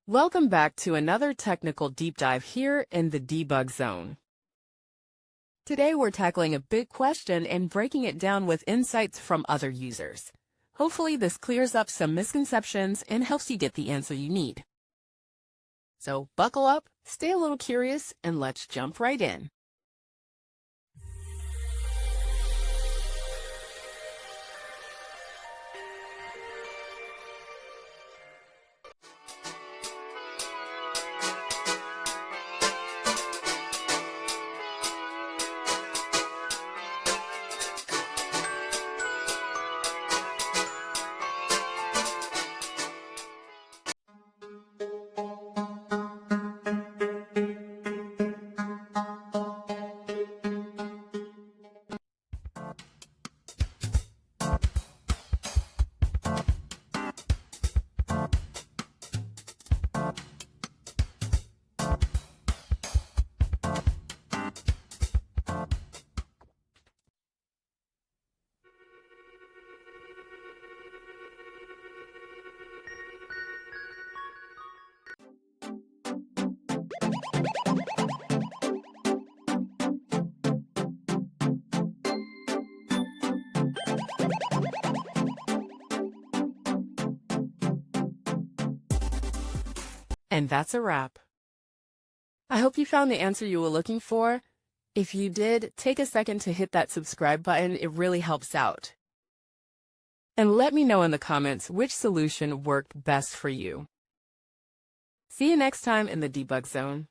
Welcome back to another technical deep dive here in the debug zone. Today we're tackling a big question and breaking it down with insights from other users. Hopefully this clears up some misconceptions and helps you get the answer you need. So buckle up, stay a little curious, and let's jump right in. And that's a wrap. I hope you found the answer you were looking for. If you did, take a second to hit that subscribe button. It really helps out. And let me know in the comments which solution worked best for you. See you next time in the debug zone.